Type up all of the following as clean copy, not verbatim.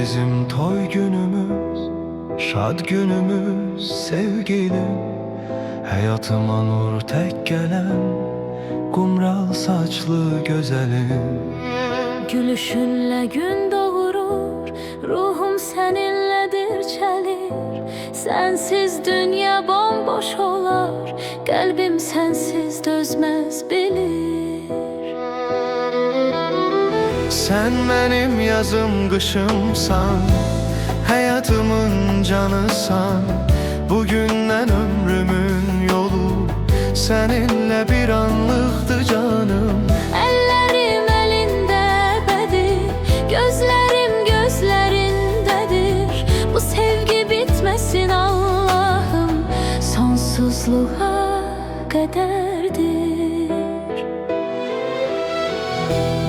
bizim toy günümüz, şad günümüz sevgilim. Hayatıma nur tek gelen kumral saçlı güzelim. Gülüşünle gün doğurur, ruhum seninledir çelir. Sensiz dünya bomboş olar, kalbim sensiz dözmez bilir. Sen benim yazım kışımsan, hayatımın canısan. Bugünden ömrümün yolu seninle bir anlıktı canım. Ellerim elinde bedir, gözlerim gözlerindedir. Bu sevgi bitmesin Allah'ım, sonsuzluğa kaderdir.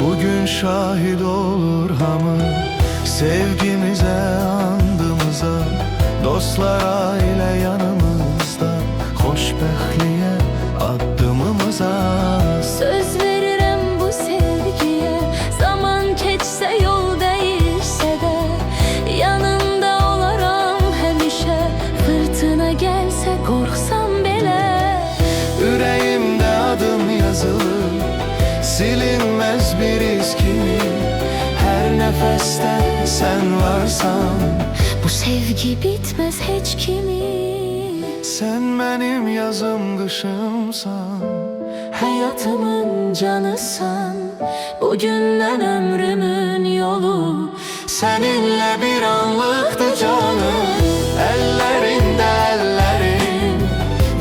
Bugün şahit olur hamı sevgimize, andımıza. Dostlar, aile yanımızda, hoşbəxtliyə addımımıza. Söz veririm bu sevgiye, zaman geçse yol değişse de yanında olaram həmişə. Fırtına gelse korksam bile, Ürəyimdə adım yazılır, silinmez bir iz kimi. Her nefeste sen varsan, bu sevgi bitmez hiç kimi. sen benim yazım kışımsan. Hayatımın canısan, bugünden ömrümün yolu Seninle bir anlıktı canım. Ellerinde ellerim,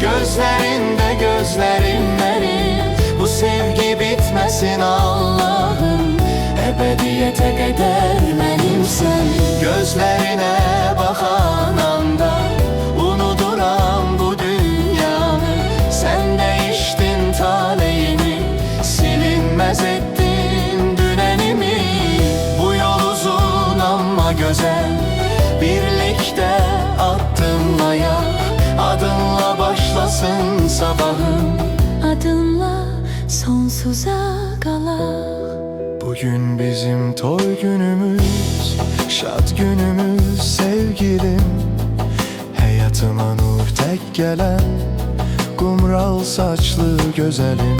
gözlerinde gözlerim benim. Bu sevgi bitmesin Allah'ım, ebediyete kadar benimsen. Gözlerine bakan anda unuduram bu dünyanı. Sen değiştin talihimi, silinmez ettin dünenimi. Bu yol uzun ama güzel, birlikte adımlaya. Adınla başlasın sabahım, adınla sonsuza kalar. bugün bizim toy günümüz, şad günümüz sevgilim. Hayatıma nur tek gelen kumral saçlı güzelim.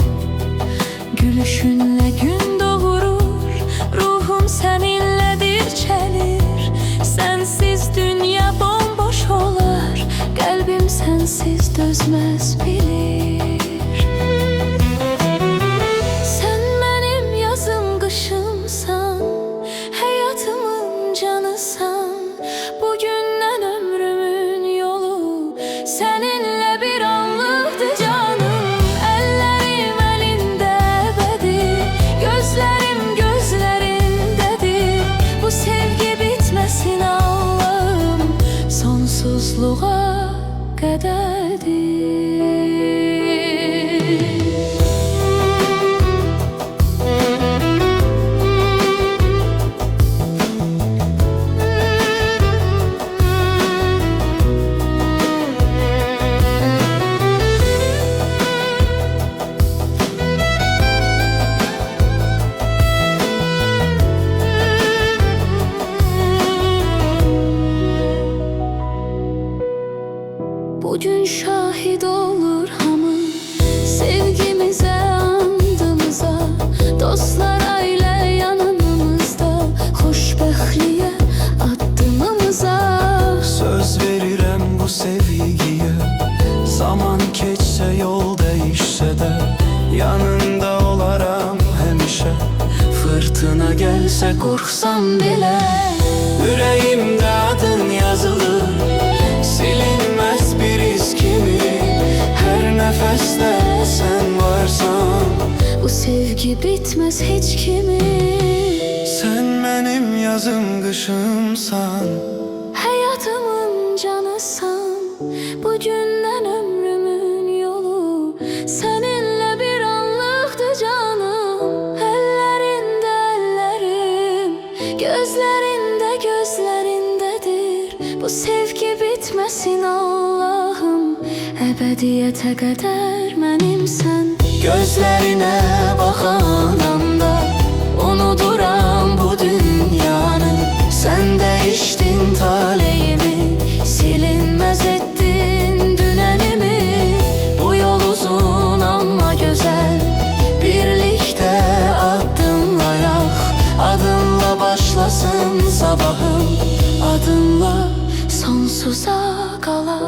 Gülüşünle gün doğurur, ruhum seninledir çelir. Sensiz dünya bomboş olar, kalbim sensiz dözmez bilir. Sen benim yazım kışımsan, hayatımın canısan. Bugünden ömrümün yolu seninle bir anlıktı canım. Ellerim elinde bedir, gözlerim gözlerindedir. Bu sevgi bitmesin Allah'ım, sonsuzluğa kaderdir. Bugün şahit olur hamı sevgimize, andımıza. Dostlar, aile yanımızda, hoşbəxtliyə addımımıza. Söz verirem bu sevgiye, zaman geçse yol değişse de yanında olaram həmişə. Fırtına gelse korksam bile, yüreğimde adın yazılır, silinmez bir iz kimi. Her nefeste sen varsan, Bu sevgi bitmez hiç kimi. sen benim yazım kışımsan. Hayatımın canısan, bugünden ömrümün yolu seninle bir anlıktı canım. Ellerinde ellerim, gözlerinde gözlerindedir. Bu sevgi bitmesin Allah'ım, ebediyete kadar benimsen. Gözlerine bakan anda unuduram bu dünyanı. Sen değiş sabahım Adınla sonsuza kala